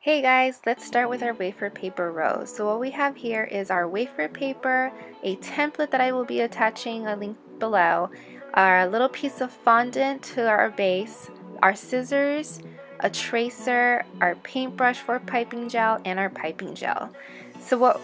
Hey guys, let's start with our wafer paper rose. So what we have here is our wafer paper, a template that I will be attaching a link below, our little piece of fondant to our base, our scissors, a tracer, our paintbrush for piping gel, and our piping gel.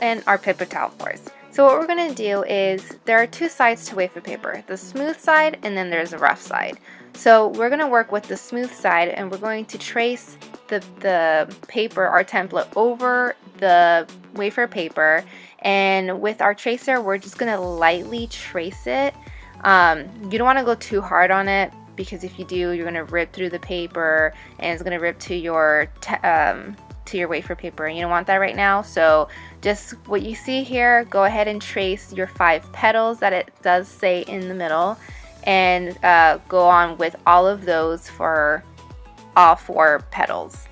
And our paper towel, of course. So what we're going to do is, there are two sides to wafer paper, the smooth side and then there's a rough side. So we're going to work with the smooth side and we're going to trace the paper, our template, over the wafer paper, and with our tracer we're just going to lightly trace it. You don't want to go too hard on it, because if you do, you're going to rip through the paper and it's going to rip to your wafer paper, and you don't want that right now. So just what you see here, go ahead and trace your 5 petals that it does say in the middle, and go on with all of those for all 4 petals.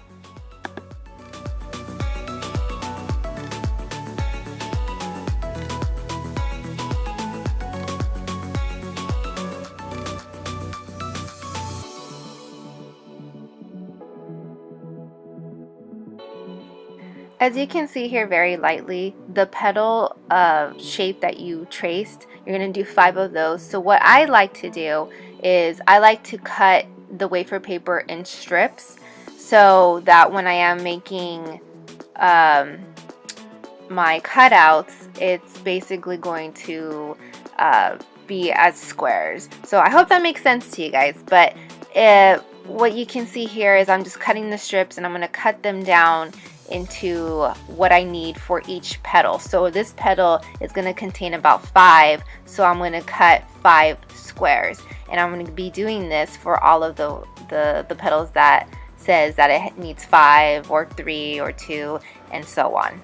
As you can see here very lightly, the petal shape that you traced, you're going to do 5 of those. So what I like to do is I like to cut the wafer paper in strips, so that when I am making my cutouts, it's basically going to be as squares. So I hope that makes sense to you guys. But what you can see here is I'm just cutting the strips, and I'm going to cut them down into what I need for each petal. So this petal is going to contain about 5, so I'm going to cut 5 squares, and I'm going to be doing this for all of the petals that says that it needs 5 or 3 or 2 and so on.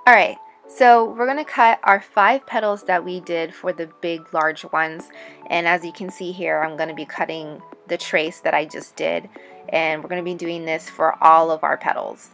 Alright, so we're going to cut our 5 petals that we did for the big large ones, and as you can see here, I'm going to be cutting the trace that I just did, and we're going to be doing this for all of our petals.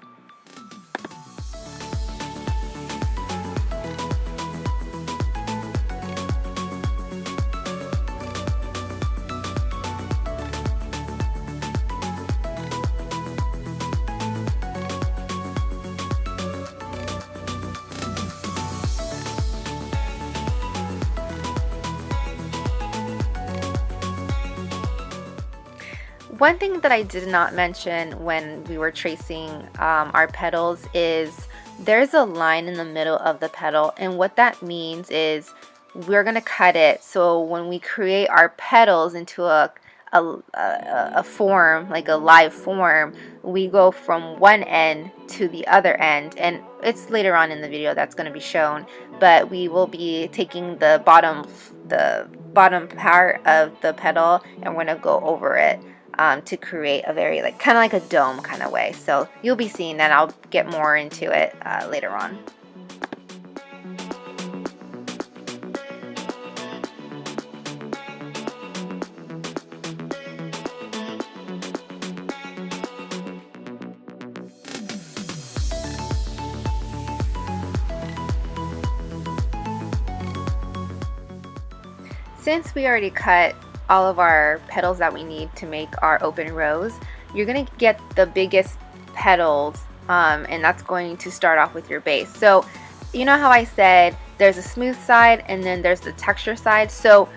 One thing that I did not mention when we were tracing our petals is there's a line in the middle of the petal, and what that means is we're going to cut it so when we create our petals into a form, like a live form, we go from one end to the other end, and it's later on in the video that's going to be shown, but we will be taking the bottom part of the petal and we're going to go over it to create a very kind of like a dome kind of way. So you'll be seeing that. I'll get more into it later on. Since we already cut all of our petals that we need to make our open rose, you're going to get the biggest petals, and that's going to start off with your base. So you know how I said there's a smooth side and then there's the texture side? So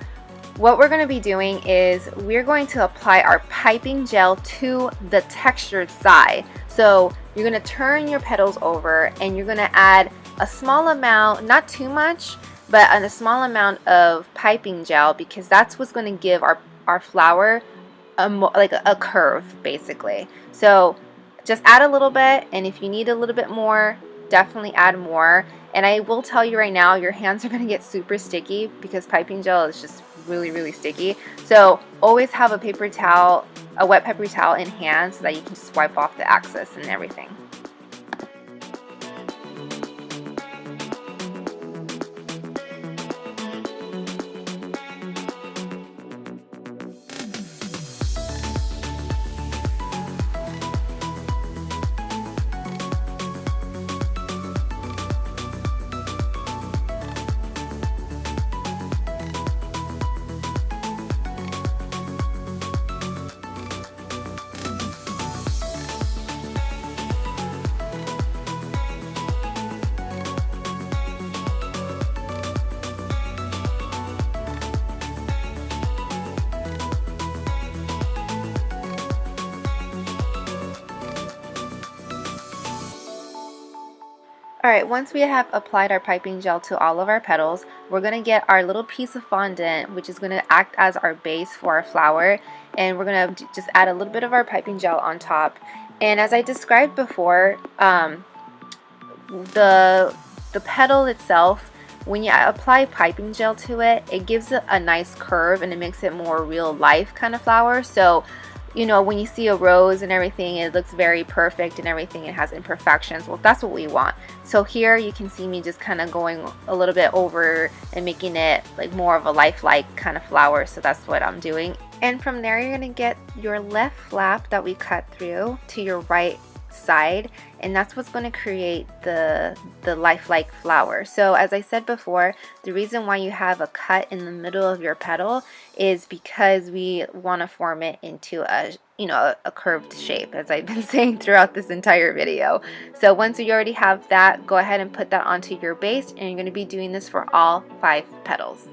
what we're going to be doing is we're going to apply our piping gel to the textured side. So you're going to turn your petals over and you're going to add a small amount, not too much, but a small amount of piping gel, because that's what's going to give our flower like a curve basically. So just add a little bit, and if you need a little bit more, definitely add more. And I will tell you right now, your hands are going to get super sticky because piping gel is just really sticky. So always have a paper towel, a wet paper towel in hand, so that you can just wipe off the excess and everything. Alright, once we have applied our piping gel to all of our petals, we're going to get our little piece of fondant, which is going to act as our base for our flower, and we're going to just add a little bit of our piping gel on top. And as I described before, the petal itself, when you apply piping gel to it, it gives it a nice curve and it makes it more real life kind of flower. So you know, when you see a rose and everything, it looks very perfect and everything, it has imperfections. Well, that's what we want. So here you can see me just kind of going a little bit over and making it like more of a lifelike kind of flower. So that's what I'm doing. And from there, you're going to get your left flap that we cut through to your right side, and that's what's going to create the lifelike flower. So as I said before, the reason why you have a cut in the middle of your petal is because we want to form it into a, you know, a curved shape, as I've been saying throughout this entire video. So once you already have that, go ahead and put that onto your base, and you're going to be doing this for all 5 petals.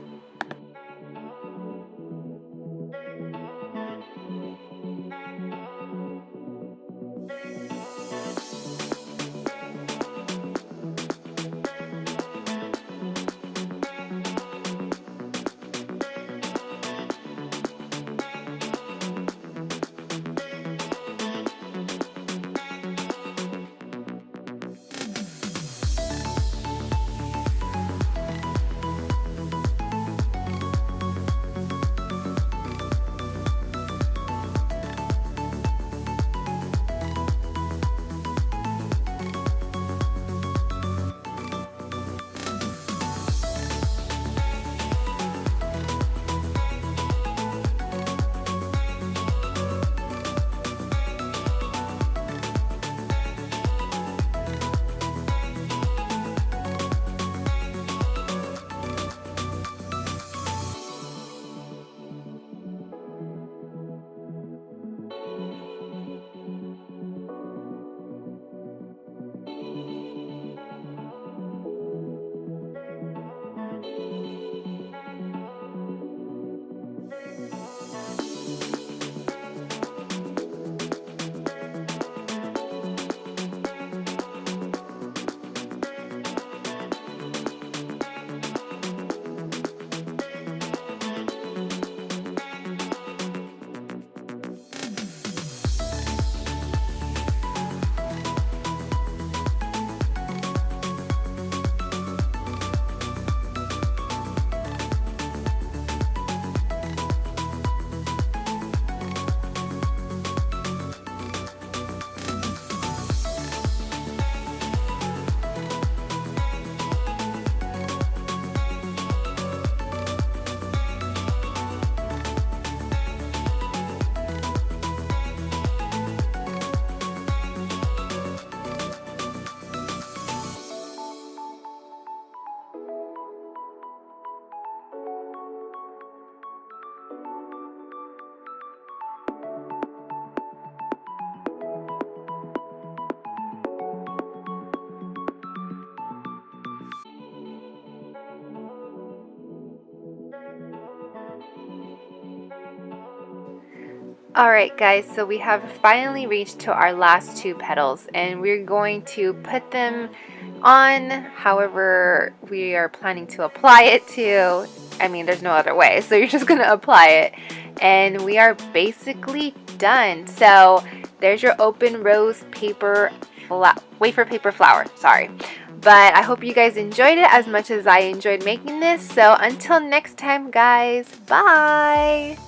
Alright guys, so we have finally reached to our last 2 petals, and we're going to put them on however we are planning to apply it to. I mean, there's no other way, so you're just going to apply it, and we are basically done. So there's your open rose paper wafer paper flower, sorry. But I hope you guys enjoyed it as much as I enjoyed making this. So until next time guys, bye!